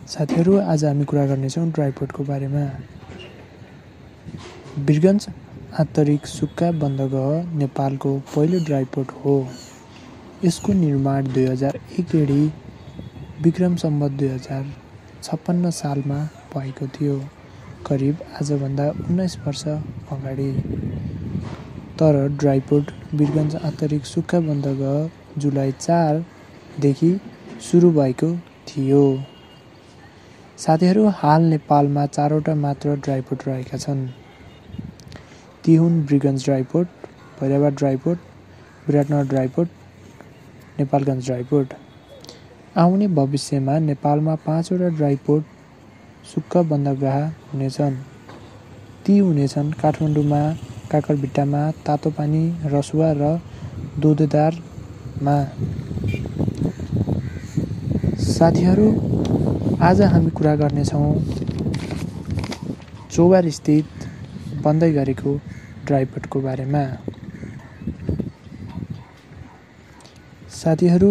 साथीहरू, आज हामी कुरा गर्नेछौँ ड्राइपोर्टको बारेमा। वीरगन्ज आन्तरिक सुक्खा बन्दरगाह नेपालको पहिलो ड्राइपोर्ट हो। यसको निर्माण 2001 एडी विक्रम सम्वत 2056 सालमा भएको थियो, करिब आजभन्दा 19 वर्ष अगाडि। तर ड्राइपोर्ट वीरगन्ज आन्तरिक सुक्खा बन्दरगाह जुलाई 4 देखि सुरु भएको थियो। साथीहरू, हाल नेपालमा 4वटा मात्र ड्राइपोर्ट रहेका छन्। ती हुन् Birgunj dry port, Bhairahawa dry port, Biratnagar dry port, Nepalgunj dry port. आउने भविष्यमा नेपालमा 5वटा ड्राइपोर्ट सुक्खा बन्दरगाह हुनेछन्। ती हुनेछन् काठमाडौँमा, काकरभिट्टामा, तातोपानी, रसुवा र दोदेदारमा। साथीहरू, आज हामी कुरा गर्नेछौँ चोभार स्थित बन्दै गरेको ड्राइपोर्टको बारेमा। साथीहरू,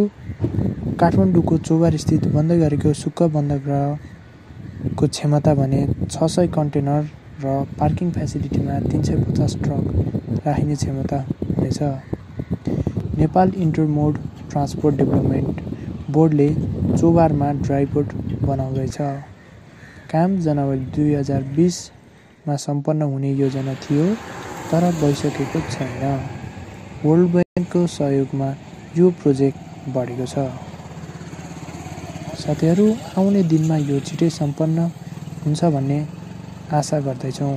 काठमाडौँको चोभार स्थित बन्दै गरेको सुक्खा बन्दरगाहको क्षमता भने 600 कन्टेनर र पार्किङ फेसिलिटीमा 350 ट्रक राखिने क्षमता हुनेछ। नेपाल इन्टरमोड ट्रान्सपोर्ट डेभलपमेन्ट बोर्डले चोभारमा ड्राइपोर्ट बनाउँदैछ। काम जनवरी 2020 मा सम्पन्न हुने योजना थियो, तर भइसकेको छैन। वर्ल्ड ब्याङ्कको सहयोगमा यो प्रोजेक्ट बढेको छ। साथीहरू, आउने दिनमा यो छिटै सम्पन्न हुन्छ भन्ने आशा गर्दैछौँ।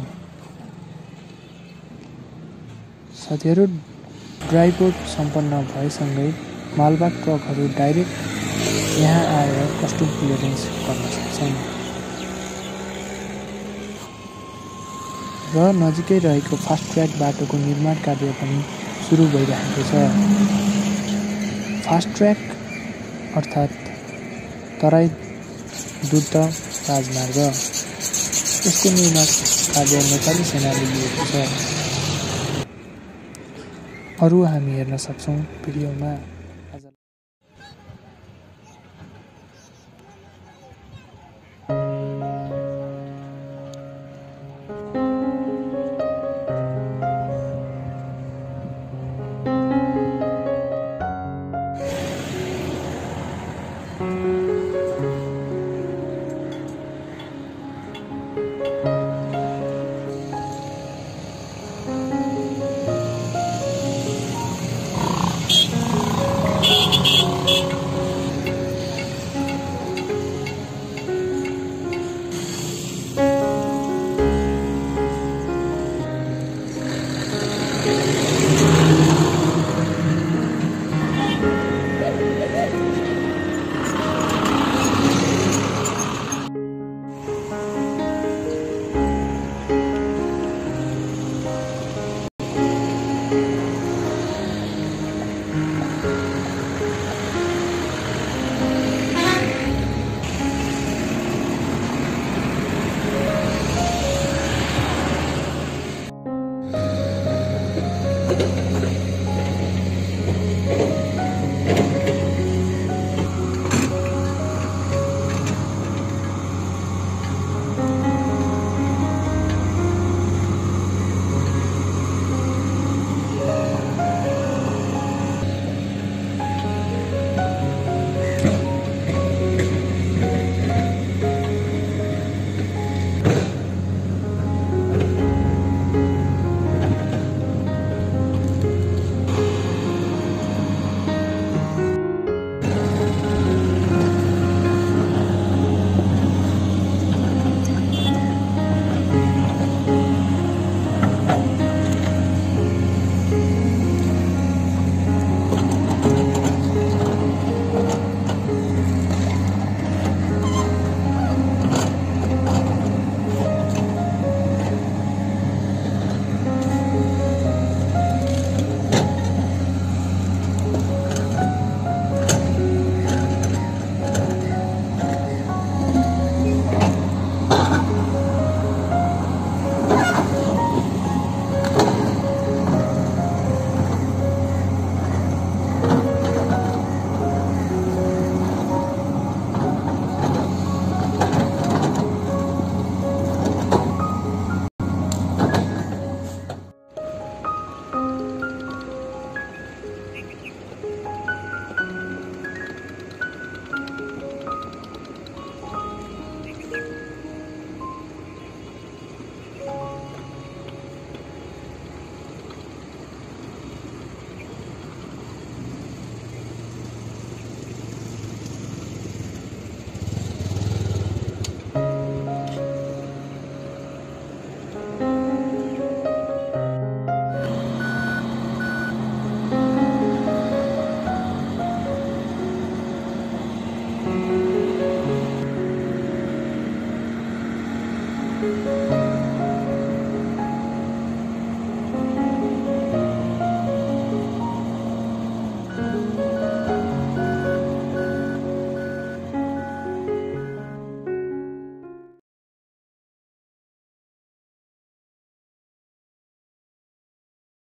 साथीहरू, ड्राइपोर्ट सम्पन्न भएसँगै मालवाहक ट्रकहरू डाइरेक्ट यहाँ आएर कस्टम क्लियरेन्स गर्न सक्छन् र नजिकै रहेको फास्ट ट्र्याक बाटोको निर्माण कार्य पनि सुरु भइरहेको छ। फास्ट ट्र्याक अर्थात् तराई durta राजमार्ग, यसको निर्माण कार्य नेपाली सेनाले लिएको छ। अरू हामी हेर्न सक्छौँ भिडियोमा। आज